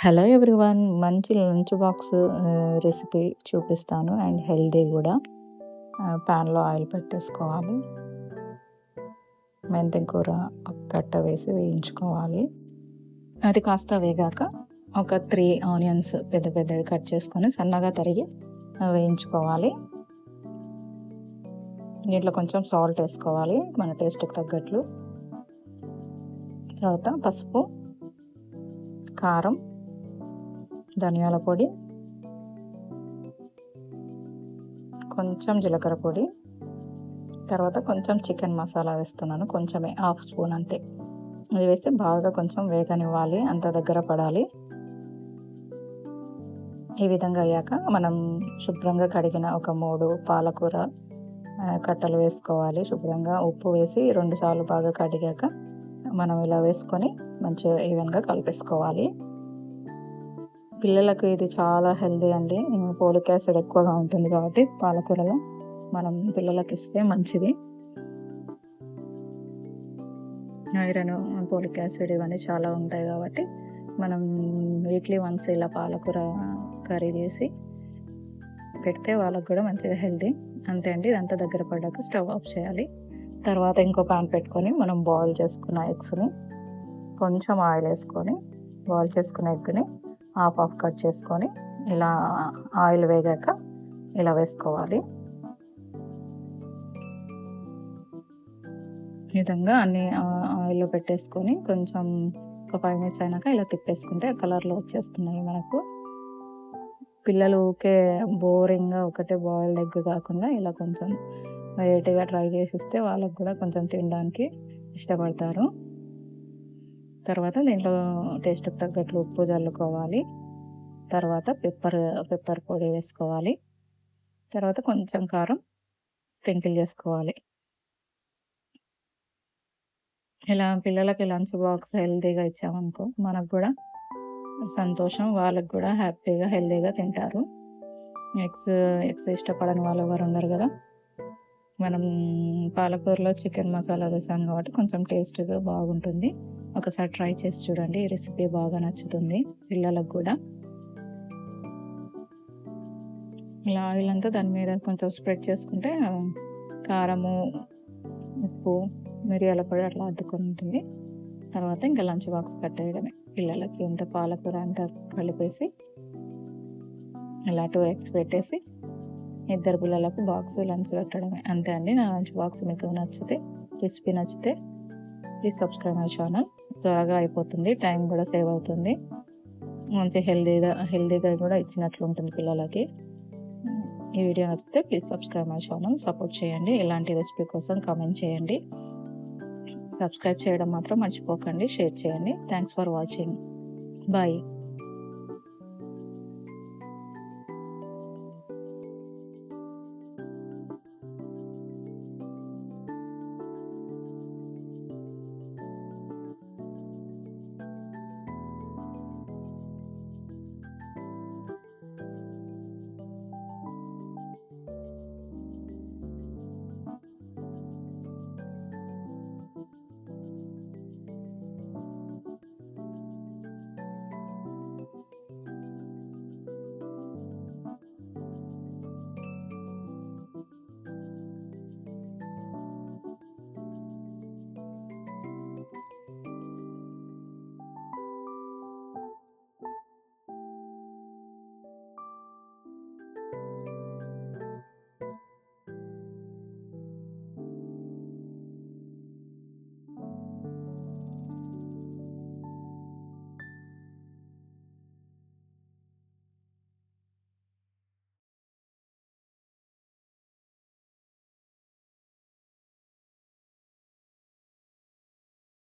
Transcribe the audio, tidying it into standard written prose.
Hello everyone. మంచి lunch box recipe చూపిస్తాను and healthy కూడా. ప్యాన్లో ఆయిల్ పెట్టేసుకోవాలి. మెంతి కూర ఒక కట్ట వేసి వేయించుకోవాలి. అది కాస్త వేగాక ఒక 3 ఆనియన్స్ పెద్ద పెద్దవి కట్ చేసుకొని సన్నగా తరిగి వేయించుకోవాలి. దీంట్లో కొంచెం సాల్ట్ వేసుకోవాలి మన టేస్ట్కి తగ్గట్లు. తర్వాత పసుపు, కారం, ధనియాల పొడి, కొంచెం జీలకర్ర పొడి, తర్వాత కొంచెం చికెన్ మసాలా వేస్తున్నాను, కొంచెమే 1/2 స్పూన్ అంతే. అది వేసి బాగా కొంచెం వేగనివ్వాలి, అంత దగ్గర పడాలి. ఈ విధంగా అయ్యాక మనం శుభ్రంగా కడిగిన ఒక 3 పాలకూర కట్టలు వేసుకోవాలి. శుభ్రంగా ఉప్పు వేసి 2 సార్లు బాగా కడిగాక మనం ఇలా వేసుకొని మంచిగా ఈవెన్గా కలిపేసుకోవాలి. పిల్లలకు ఇది చాలా హెల్తీ అండి. ఫోలిక్ యాసిడ్ ఎక్కువగా ఉంటుంది కాబట్టి పాలకూరలో మనం పిల్లలకి ఇస్తే మంచిది. ఐరన్, ఫోలిక్ యాసిడ్ ఇవన్నీ చాలా ఉంటాయి కాబట్టి మనం వీక్లీ వన్స్ ఇలా పాలకూర కర్రీ చేసి పెడితే వాళ్ళకు కూడా మంచిగా హెల్తీ. అంతే అండి. ఇదంతా దగ్గర పడ్డాక స్టవ్ ఆఫ్ చేయాలి. తర్వాత ఇంకో ప్యాన్ పెట్టుకొని మనం బాయిల్ చేసుకున్న ఎగ్స్ని కొంచెం ఆయిల్ వేసుకొని బాయిల్ చేసుకున్న ఎగ్ని హాఫ్ కట్ చేసుకొని ఇలా ఆయిల్ వేగాక ఇలా వేసుకోవాలి. ఈ విధంగా అన్ని ఆయిల్లో పెట్టేసుకొని కొంచెం ఒక 5 మినిట్స్ అయినాక ఇలా తిప్పేసుకుంటే కలర్లో వచ్చేస్తున్నాయి మనకు. పిల్లలు ఊకే బోరింగ్గా ఒకటే బాయిల్డ్ ఎగ్ కాకుండా ఇలా కొంచెం వెరైటీగా ట్రై చేసిస్తే వాళ్ళకు కూడా కొంచెం తినడానికి ఇష్టపడతారు. తర్వాత దీంట్లో టేస్ట్కి తగ్గట్లు ఉప్పు చల్లుకోవాలి. తర్వాత పెప్పర్ పొడి వేసుకోవాలి. తర్వాత కొంచెం కారం స్ప్రింకిల్ చేసుకోవాలి. ఇలా పిల్లలకి లంచ్ బాక్స్ హెల్తీగా ఇచ్చామనుకో మనకు కూడా సంతోషం, వాళ్ళకు కూడా హ్యాపీగా హెల్తీగా తింటారు. ఎగ్స్ ఇష్టపడని వాళ్ళు ఎవరు ఉండరు కదా. మనం పాలకూరలో చికెన్ మసాలా వేసాం కాబట్టి కొంచెం టేస్ట్గా బాగుంటుంది. ఒకసారి ట్రై చేసి చూడండి. ఈ రెసిపీ బాగా నచ్చుతుంది పిల్లలకు కూడా. ఇలా ఆయిల్ అంతా దాని మీద కొంచెం స్ప్రెడ్ చేసుకుంటే కారము, ఉప్పు, మిరియాల పొడి అట్లా అద్దుకొని ఉంటుంది. తర్వాత ఇంకా లంచ్ బాక్స్ కట్టేయడమే. పిల్లలకి ఇంత పాలకూర అంతా కలిపేసి ఇలా 2 ఎగ్స్ పెట్టేసి 2 పిల్లలకు బాక్స్ లంచ్ పెట్టడమే. అంతే అండి. నా లంచ్ బాక్స్ మీకు రెసిపీ నచ్చితే ప్లీజ్ సబ్స్క్రైబ్ మై ఛానల్. త్వరగా అయిపోతుంది, టైం కూడా సేవ్ అవుతుంది. మంచి హెల్తీగా కూడా ఇచ్చినట్లు ఉంటుంది పిల్లలకి. ఈ వీడియో నచ్చితే please subscribe my channel. Support చేయండి. ఇలాంటి రెసిపీ కోసం కామెంట్ చేయండి. సబ్స్క్రైబ్ చేయడం మాత్రం మర్చిపోకండి. షేర్ చేయండి. Thanks for watching. బాయ్.